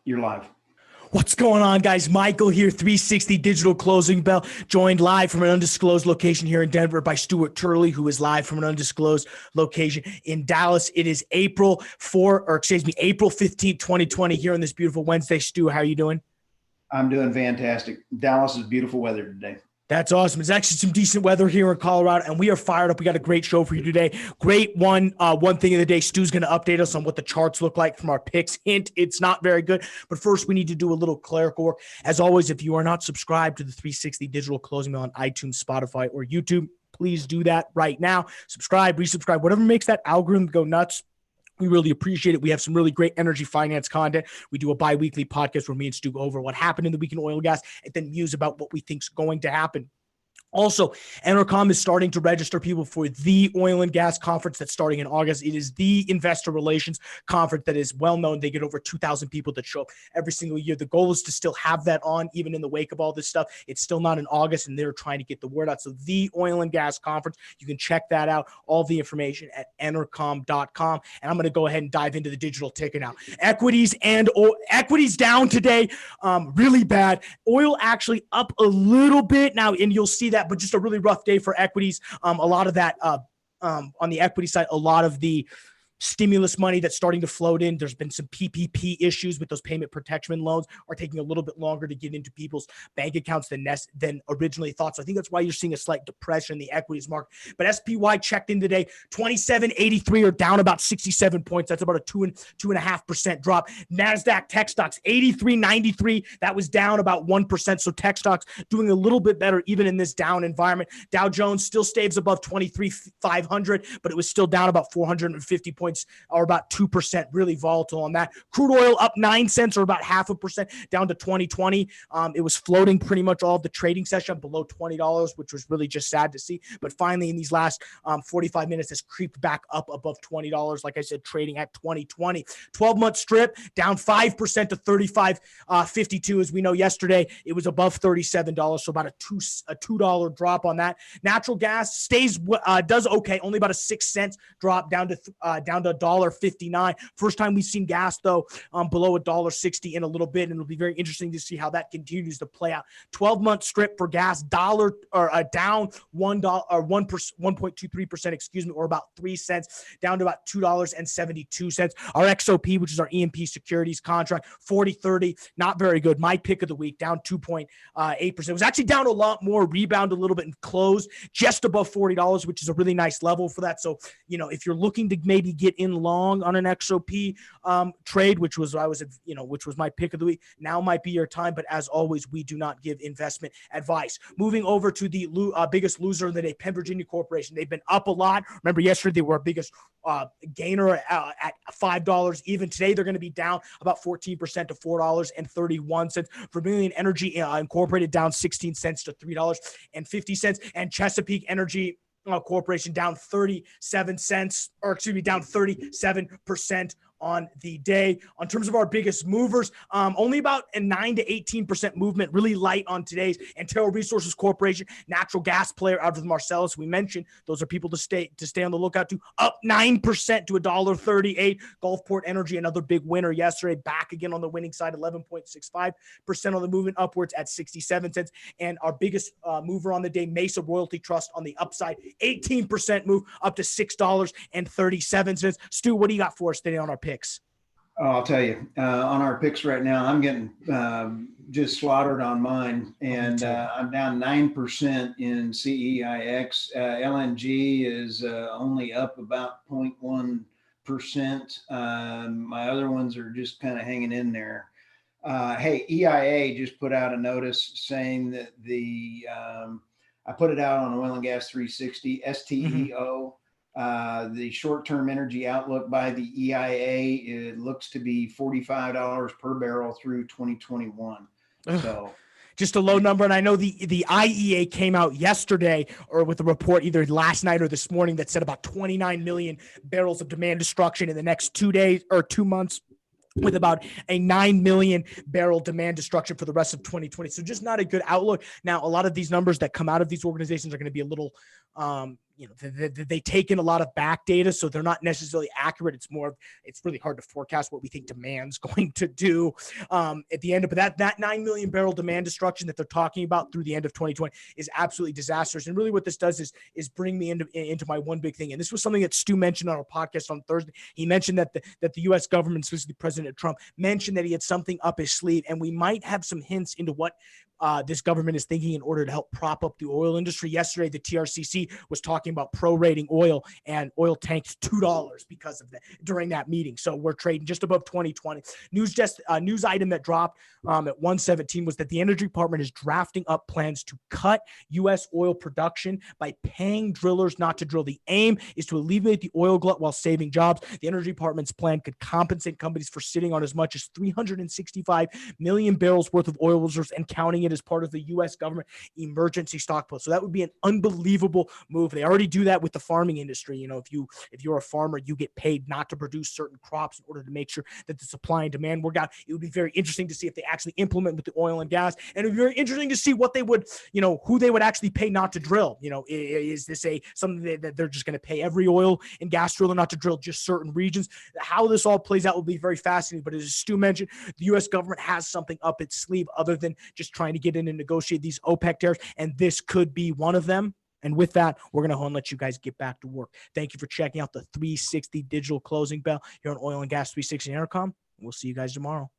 You're live. What's going on, guys? Michael here, 360 Digital Closing Bell, joined live from an undisclosed location here in Denver by Stuart Turley, who is live from an undisclosed location in Dallas. It is April 15th, 2020 here on this beautiful Wednesday. Stu, how are you doing? I'm doing fantastic. Dallas is beautiful weather today. That's awesome. It's actually some decent weather here in Colorado, and we are fired up. We got a great show for you today. Great one thing of the day. Stu's going to update us on what the charts look like from our picks. Hint, it's not very good. But first, we need to do a little clerical work. As always, if you are not subscribed to the 360 Digital Closing Bell on iTunes, Spotify, or YouTube, please do that right now. Subscribe, resubscribe, whatever makes that algorithm go nuts. We really appreciate it. We have some really great energy finance content. We do a bi-weekly podcast where me and Stu go over what happened in the week in oil and gas and then muse about what we think is going to happen. Also, Enercom is starting to register people for the oil and gas conference that's starting in August. It is the investor relations conference that is well known. They get over 2,000 people that show up every single year. The goal is to still have that on, even in the wake of all this stuff. It's still not in August, and they're trying to get the word out. So the oil and gas conference, you can check that out. All the information at enercom.com. And I'm going to go ahead and dive into the digital ticker now. Equities down today, really bad. Oil actually up a little bit now, and you'll see that. But just a really rough day for equities. A lot of that on the equity side, a lot of the stimulus money that's starting to float in. There's been some PPP issues with those payment protection loans are taking a little bit longer to get into people's bank accounts than originally thought. So I think that's why you're seeing a slight depression in the equities market. But SPY checked in today, 2783 or down about 67 points. That's about a 2.5% drop. NASDAQ tech stocks, 8393. That was down about 1%. So tech stocks doing a little bit better even in this down environment. Dow Jones still stays above 23,500, but it was still down about 450 points. Or about 2%, really volatile on that. Crude oil up 9 cents or about 0.5% down to 2020. It was floating pretty much all of the trading session below $20, which was really just sad to see. But finally, in these last 45 minutes, has creeped back up above $20. Like I said, trading at 2020. 12-month strip down 5% to 35.52. As we know, yesterday it was above $37, so about a $2 drop on that. Natural gas does okay, only about a 6 cents drop down to $1.59. First time we've seen gas though below $1.60 in a little bit, and it'll be very interesting to see how that continues to play out. 12-month strip for gas down $1 or 1.23%, or about 3 cents, down to about $2.72. Our XOP, which is our E&P securities contract, 40/30, not very good. My pick of the week, down 2.8%. It was actually down a lot more, rebounded a little bit and closed just above $40, which is a really nice level for that. So, if you're looking to maybe get in long on an XOP trade, which was my pick of the week, now might be your time. But as always, we do not give investment advice. Moving over to the biggest loser of the day, Penn Virginia Corporation. They've been up a lot. Remember, yesterday they were our biggest gainer at $5. Even today, they're going to be down about 14% to $4.31. Vermilion Energy Incorporated down 16 cents to $3.50, and Chesapeake Energy Corporation down 37% on the day. On terms of our biggest movers, only about a 9 to 18% movement, really light on today's. Antero Resources Corporation, natural gas player out of the Marcellus. We mentioned those are people to stay on the lookout to. Up 9% to $1.38. Gulfport Energy, another big winner yesterday, back again on the winning side, 11.65% on the movement, upwards at 67 cents. And our biggest mover on the day, Mesa Royalty Trust on the upside, 18% move up to $6.37. Stu, what do you got for us today on our picks? Oh, I'll tell you, on our picks right now, I'm getting just slaughtered on mine, and I'm down 9% in CEIX. LNG is only up about 0.1%. My other ones are just kind of hanging in there. Hey, EIA just put out a notice saying that I put it out on Oil and Gas 360, STEO. The short-term energy outlook by the EIA, it looks to be $45 per barrel through 2021. So just a low number. And I know the IEA came out yesterday or with a report either last night or this morning that said about 29 million barrels of demand destruction in the next 2 days or 2 months, with about a 9 million barrel demand destruction for the rest of 2020. So just not a good outlook. Now, a lot of these numbers that come out of these organizations are going to be a little, they take in a lot of back data, so they're not necessarily accurate. It's really hard to forecast what we think demand's going to do at the end of, but that 9 million barrel demand destruction that they're talking about through the end of 2020 is absolutely disastrous. And really what this does is bring me into my one big thing. And this was something that Stu mentioned on our podcast on Thursday. He mentioned that the U.S. government, especially President Trump, mentioned that he had something up his sleeve, and we might have some hints into what this government is thinking in order to help prop up the oil industry. Yesterday, the TRCC was talking about prorating oil, and oil tanked $2 because of that during that meeting. So we're trading just above 2020. News item that dropped at 1:17 was that the Energy Department is drafting up plans to cut U.S. oil production by paying drillers not to drill. The aim is to alleviate the oil glut while saving jobs. The Energy Department's plan could compensate companies for sitting on as much as 365 million barrels worth of oil reserves and counting it as part of the U.S. government emergency stockpile. So that would be an unbelievable move. They already do that with the farming industry. If you're a farmer, you get paid not to produce certain crops in order to make sure that the supply and demand work out. It would be very interesting to see if they actually implement with the oil and gas, and it would be very interesting to see what they would, who they would actually pay not to drill. Is this something that they're just going to pay every oil and gas driller not to drill just certain regions? How this all plays out will be very fascinating. But as Stu mentioned, the U.S. government has something up its sleeve other than just trying to get in and negotiate these OPEC tariffs, and this could be one of them. And with that, we're going to go and let you guys get back to work. Thank you for checking out the 360 Digital Closing Bell here on Oil and Gas 360 Intercom. We'll see you guys tomorrow.